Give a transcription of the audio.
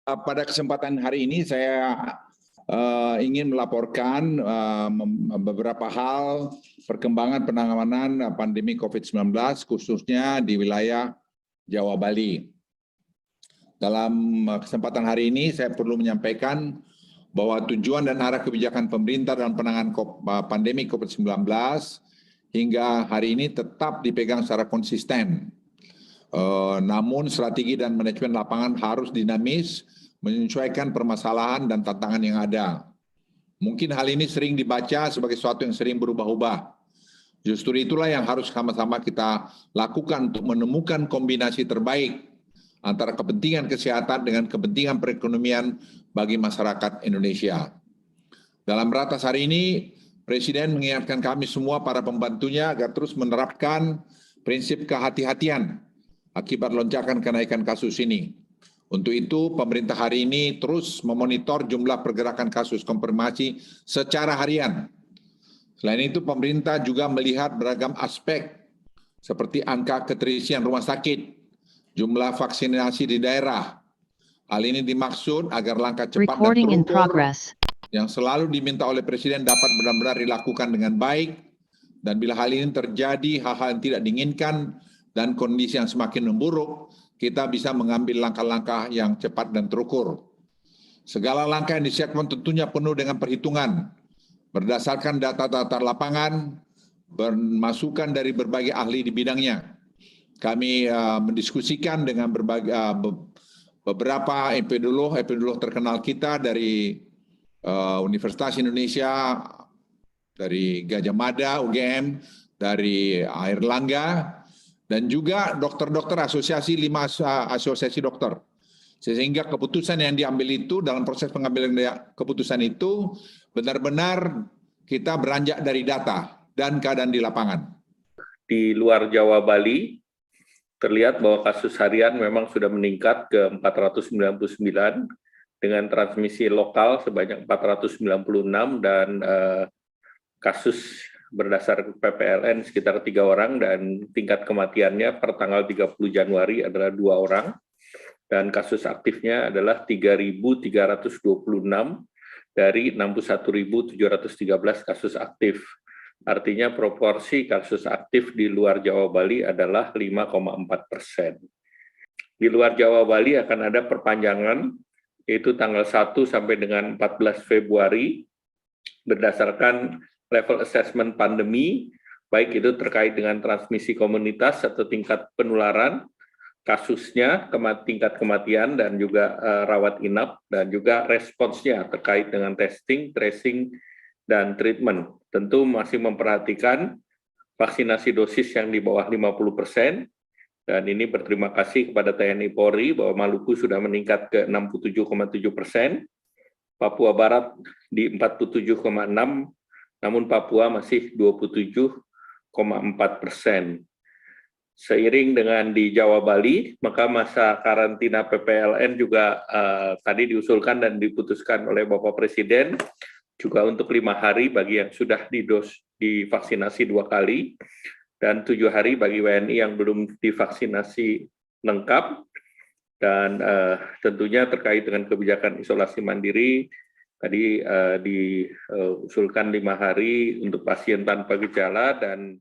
Pada kesempatan hari ini saya ingin melaporkan beberapa hal perkembangan penanganan pandemi COVID-19 khususnya di wilayah Jawa Bali. Dalam kesempatan hari ini saya perlu menyampaikan bahwa tujuan dan arah kebijakan pemerintah dalam penanganan pandemi COVID-19 hingga hari ini tetap dipegang secara konsisten. Namun strategi dan manajemen lapangan harus dinamis, menyesuaikan permasalahan dan tantangan yang ada. Mungkin hal ini sering dibaca sebagai sesuatu yang sering berubah-ubah. Justru itulah yang harus sama-sama kita lakukan untuk menemukan kombinasi terbaik antara kepentingan kesehatan dengan kepentingan perekonomian bagi masyarakat Indonesia. Dalam ratas hari ini, Presiden mengingatkan kami semua para pembantunya agar terus menerapkan prinsip kehati-hatian akibat lonjakan kenaikan kasus ini. Untuk itu, pemerintah hari ini terus memonitor jumlah pergerakan kasus konfirmasi secara harian. Selain itu, pemerintah juga melihat beragam aspek seperti angka keterisian rumah sakit, jumlah vaksinasi di daerah. Hal ini dimaksud agar langkah cepat dan terukur yang selalu diminta oleh Presiden dapat benar-benar dilakukan dengan baik, dan bila hal ini terjadi hal-hal yang tidak diinginkan dan kondisi yang semakin memburuk, kita bisa mengambil langkah-langkah yang cepat dan terukur. Segala langkah yang disiapkan tentunya penuh dengan perhitungan, berdasarkan data-data lapangan, bermasukan dari berbagai ahli di bidangnya. Kami mendiskusikan dengan beberapa epidemiolog terkenal kita dari Universitas Indonesia, dari Gajah Mada, UGM, dari Airlangga, dan juga dokter-dokter asosiasi 5 asosiasi dokter. Sehingga keputusan yang diambil itu dalam proses pengambilan keputusan itu benar-benar kita beranjak dari data dan keadaan di lapangan. Di luar Jawa Bali terlihat bahwa kasus harian memang sudah meningkat ke 499 dengan transmisi lokal sebanyak 496 dan kasus berdasar PPLN sekitar 3 orang dan tingkat kematiannya per tanggal 30 Januari adalah 2 orang dan kasus aktifnya adalah 3.326 dari 61.713 kasus aktif. Artinya proporsi kasus aktif di luar Jawa Bali adalah 5,4%. Di luar Jawa Bali akan ada perpanjangan yaitu tanggal 1 sampai dengan 14 Februari berdasarkan level assessment pandemi, baik itu terkait dengan transmisi komunitas atau tingkat penularan, kasusnya, tingkat kematian, dan juga rawat inap, dan juga responsnya terkait dengan testing, tracing, dan treatment. Tentu masih memperhatikan vaksinasi dosis yang di bawah 50%, dan ini berterima kasih kepada TNI Polri bahwa Maluku sudah meningkat ke 67,7%, Papua Barat di 47,6%, namun Papua masih 27,4%. Seiring dengan di Jawa Bali, maka masa karantina PPLN juga tadi diusulkan dan diputuskan oleh Bapak Presiden juga untuk 5 hari bagi yang sudah divaksinasi 2 kali dan 7 hari bagi WNI yang belum divaksinasi lengkap. Dan tentunya terkait dengan kebijakan isolasi mandiri, tadi diusulkan 5 hari untuk pasien tanpa gejala dan